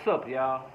What's up, y'all?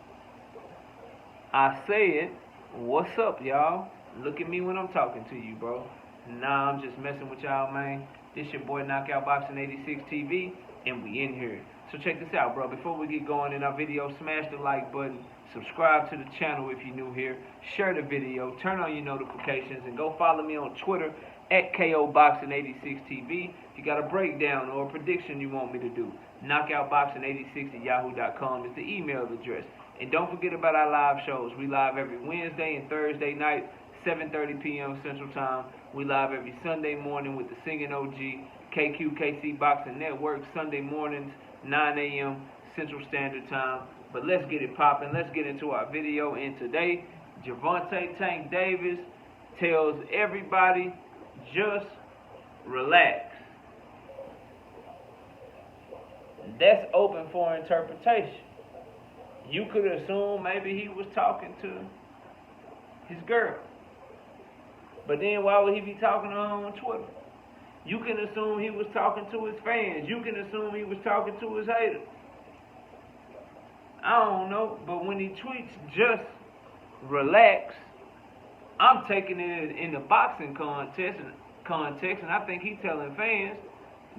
I said, what's up, y'all? Look at me when I'm talking to you, bro. Nah, I'm just messing with y'all, man. This your boy Knockout Boxing 86 TV, and we in here. So check this out, bro. Before we get going in our video, smash the like button, subscribe to the channel if you're new here, share the video, turn on your notifications, and go follow me on Twitter at KOBoxing86TV. If you got a breakdown or a prediction you want me to do, knockoutboxing86@yahoo.com is the email address. And don't forget about our live shows. We live every Wednesday and Thursday night, 7:30 p.m. Central Time. We live every Sunday morning with the Singing OG, KC Boxing Network, Sunday mornings, 9 a.m. Central Standard Time. But let's get it popping. Let's get into our video. And today, Gervonta Tank Davis tells everybody, just relax. That's open for interpretation. You could assume maybe he was talking to his girl. But then why would he be talking to her on Twitter? You can assume he was talking to his fans. You can assume he was talking to his haters. I don't know. But when he tweets, just relax, I'm taking it in the boxing context, and I think he's telling fans,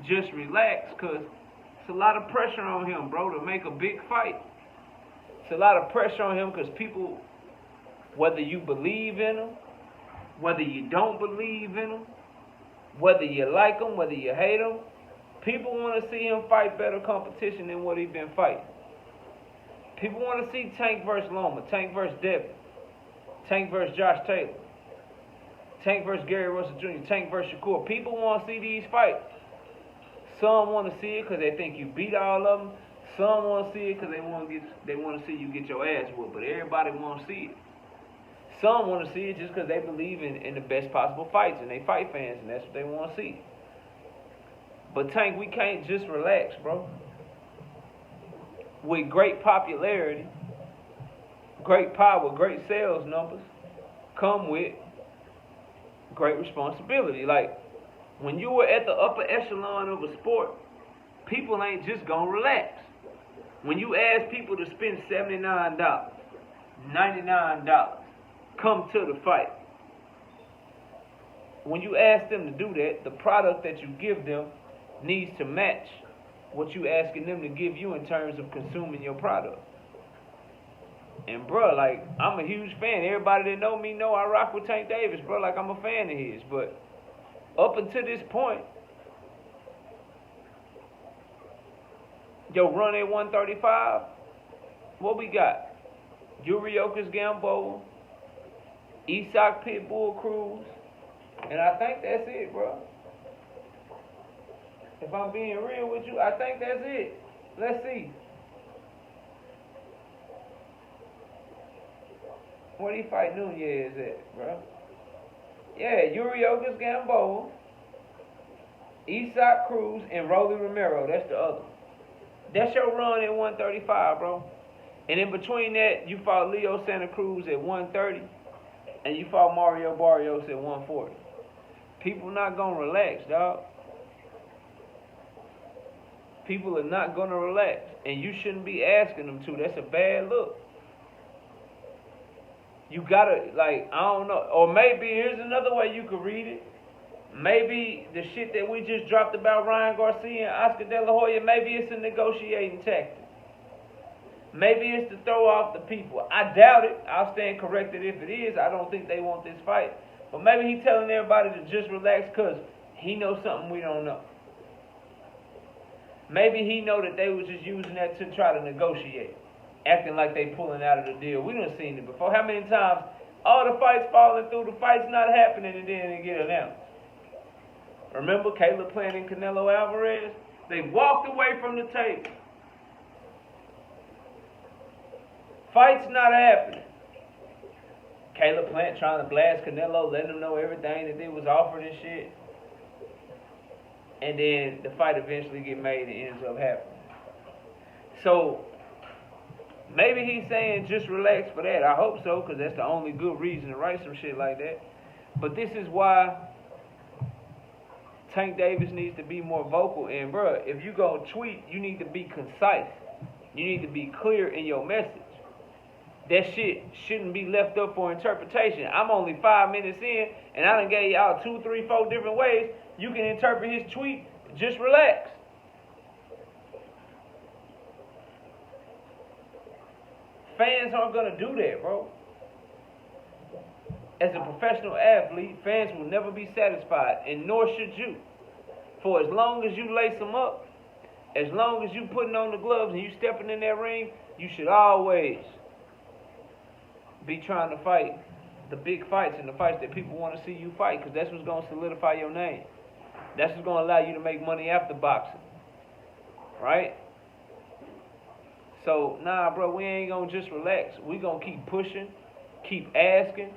just relax, because it's a lot of pressure on him, bro, to make a big fight. It's a lot of pressure on him because people, whether you believe in him, whether you don't believe in him, whether you like him, whether you hate him, people want to see him fight better competition than what he's been fighting. People want to see Tank versus Loma, Tank versus Devin, Tank versus Josh Taylor, Tank versus Gary Russell Jr., Tank versus Shakur. People want to see these fights. Some want to see it because they think you beat all of them. Some want to see it because they want to see you get your ass whooped. But everybody want to see it. Some want to see it just because they believe in the best possible fights and they fight fans, and that's what they want to see. But Tank, we can't just relax, bro. With great popularity, great power, great sales numbers, come with great responsibility. Like, when you were at the upper echelon of a sport, people ain't just gonna relax. When you ask people to spend $79, $99, come to the fight, when you ask them to do that, the product that you give them needs to match what you asking them to give you in terms of consuming your product. And bro, like, I'm a huge fan. Everybody that know me know I rock with Tank Davis, bro. Like, I'm a fan of his. But up until this point, yo, run at 135, what we got? Yuriokas Gamboa, Isak Pitbull Cruz, and I think that's it, bro. If I'm being real with you, I think that's it. Let's see. Where do you fight Nunez at, bro? Yeah, Yuriokas Gamboa, Isak Cruz, and Rolly Romero. That's the other one. That's your run at 135, bro. And in between that, you fought Leo Santa Cruz at 130, and you fought Mario Barrios at 140. People not gonna relax, dog. People are not gonna relax, and you shouldn't be asking them to. That's a bad look. You gotta, like, I don't know. Or maybe, here's another way you could read it. Maybe the shit that we just dropped about Ryan Garcia and Oscar De La Hoya, maybe it's a negotiating tactic. Maybe it's to throw off the people. I doubt it. I'll stand corrected if it is. I don't think they want this fight. But maybe he's telling everybody to just relax because he knows something we don't know. Maybe he know that they was just using that to try to negotiate, acting like they pulling out of the deal. We done seen it before. How many times all the fights falling through, the fights not happening, and then they get announced? Remember Caleb Plant and Canelo Alvarez? They walked away from the table. Fights not happening. Caleb Plant trying to blast Canelo, letting him know everything that they was offered and shit. And then the fight eventually get made and ends up happening. So maybe he's saying just relax for that. I hope so, because that's the only good reason to write some shit like that. But this is why Tank Davis needs to be more vocal. And, bro, if you go tweet, you need to be concise. You need to be clear in your message. That shit shouldn't be left up for interpretation. I'm only 5 minutes in, and I done gave y'all 2, 3, 4 different ways you can interpret his tweet. Just relax. Fans aren't gonna do that, bro. As a professional athlete, fans will never be satisfied, and nor should you. For as long as you lace them up, as long as you putting on the gloves and you stepping in that ring, you should always be trying to fight the big fights and the fights that people want to see you fight, because that's what's going to solidify your name. That's what's going to allow you to make money after boxing. Right? So, nah, bro, we ain't going to just relax. We going to keep pushing, keep asking,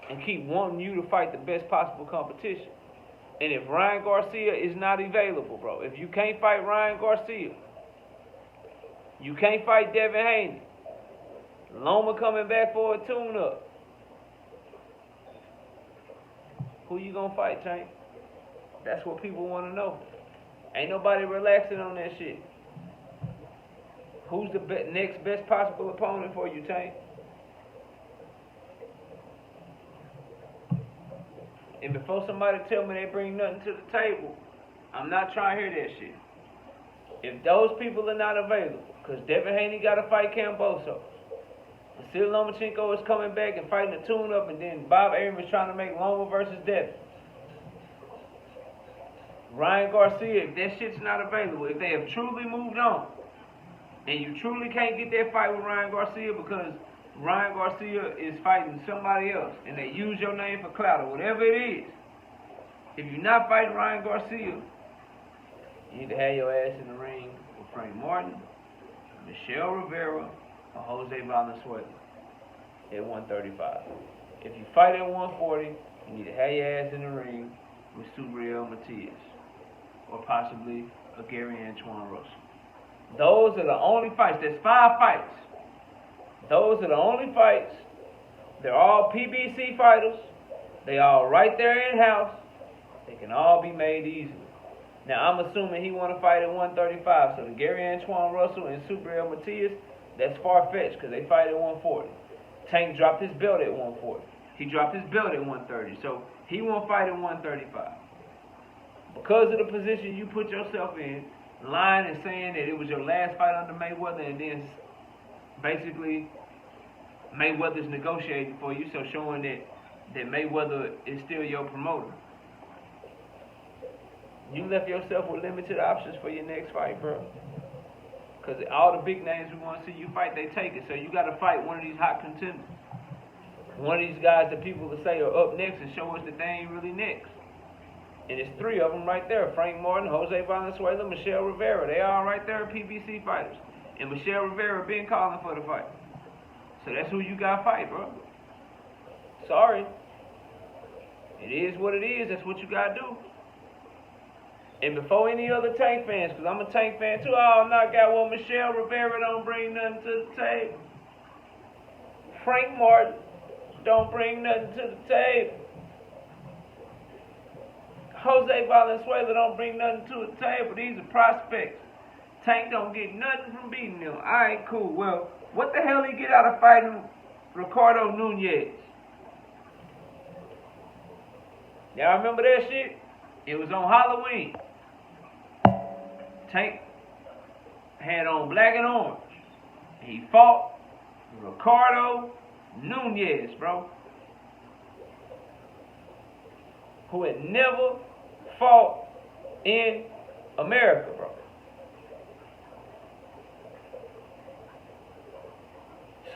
and keep wanting you to fight the best possible competition. And if Ryan Garcia is not available, bro, if you can't fight Ryan Garcia, you can't fight Devin Haney, Loma coming back for a tune-up, who you gonna fight, Tank? That's what people want to know. Ain't nobody relaxing on that shit. Who's the next best possible opponent for you, Tank? And before somebody tell me they bring nothing to the table, I'm not trying to hear that shit. If those people are not available, because Devin Haney got to fight Camboso, Vasily Lomachenko is coming back and fighting a tune-up, and then Bob Arum is trying to make Loma versus Devin. Ryan Garcia, if that shit's not available, if they have truly moved on, and you truly can't get that fight with Ryan Garcia because Ryan Garcia is fighting somebody else, and they use your name for clout or whatever it is, if you're not fighting Ryan Garcia, you need to have your ass in the ring with Frank Martin, Michelle Rivera, or Jose Valenzuela at 135. If you fight at 140, you need to have your ass in the ring with Subriel Matias, or possibly a Gary Antoine Russell. Those are the only fights. There's 5 fights. Those are the only fights. They're all PBC fighters. They all right there in-house. They can all be made easily. Now, I'm assuming he want to fight at 135. So the Gary Antoine Russell and Subriel Matias, that's far-fetched because they fight at 140. Tank dropped his belt at 140. He dropped his belt at 130. So he won't fight at 135. Because of the position you put yourself in, lying and saying that it was your last fight under Mayweather, and then basically Mayweather's negotiating for you, so showing that Mayweather is still your promoter. You left yourself with limited options for your next fight, bro. Because all the big names we want to see you fight, they take it. So you got to fight one of these hot contenders. One of these guys that people will say are up next and show us that they ain't really next. And it's 3 of them right there. Frank Martin, Jose Valenzuela, Michelle Rivera. They all right there PBC fighters. And Michelle Rivera been calling for the fight. So that's who you got to fight, bro. Sorry. It is what it is. That's what you got to do. And before any other Tank fans, because I'm a Tank fan too, oh, knock out, well, Michelle Rivera don't bring nothing to the table. Frank Martin don't bring nothing to the table. Jose Valenzuela don't bring nothing to the table. These are prospects. Tank don't get nothing from beating them. Alright, cool. Well, what the hell he get out of fighting Ricardo Nunez? Y'all remember that shit? It was on Halloween. Tank had on black and orange. He fought Ricardo Nunez, bro. Who had never fought in America, bro.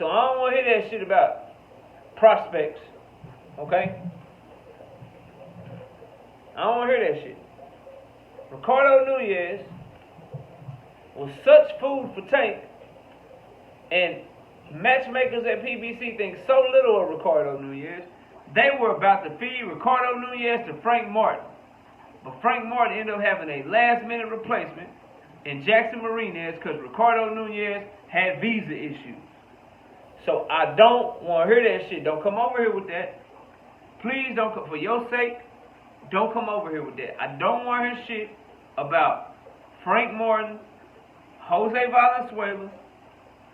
So I don't want to hear that shit about prospects, okay? I don't want to hear that shit. Ricardo Nunez was such food for Tank, and matchmakers at PBC think so little of Ricardo Nunez, they were about to feed Ricardo Nunez to Frank Martin. But Frank Martin ended up having a last-minute replacement in Jackson Marinez because Ricardo Nunez had visa issues. So I don't want to hear that shit. Don't come over here with that. Please don't come. For your sake, don't come over here with that. I don't want to hear shit about Frank Martin, Jose Valenzuela,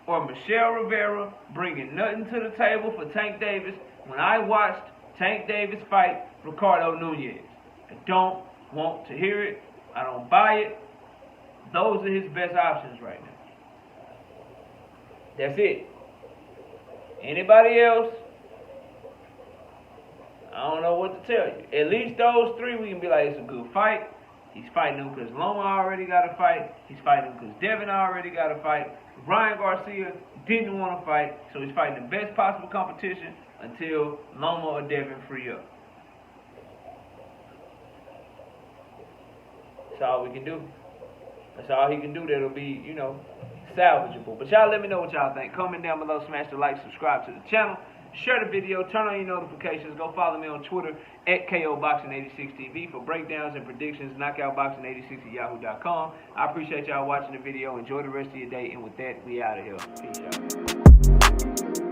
or Michelle Rivera bringing nothing to the table for Tank Davis when I watched Tank Davis fight Ricardo Nunez. I don't want to hear it. I don't buy it. Those are his best options right now. That's it. Anybody else, I don't know what to tell you. At least those three, we can be like, it's a good fight. He's fighting him because Loma already got a fight. He's fighting him because Devin already got a fight. Ryan Garcia didn't want to fight, so he's fighting the best possible competition until Loma or Devin free up. That's all we can do. That's all he can do that'll be, salvageable. But y'all let me know what y'all think. Comment down below, smash the like, subscribe to the channel, share the video, turn on your notifications. Go follow me on Twitter at KOBoxing86TV for breakdowns and predictions. KnockoutBoxing86@yahoo.com. I appreciate y'all watching the video. Enjoy the rest of your day. And with that, we out of here. Peace, y'all.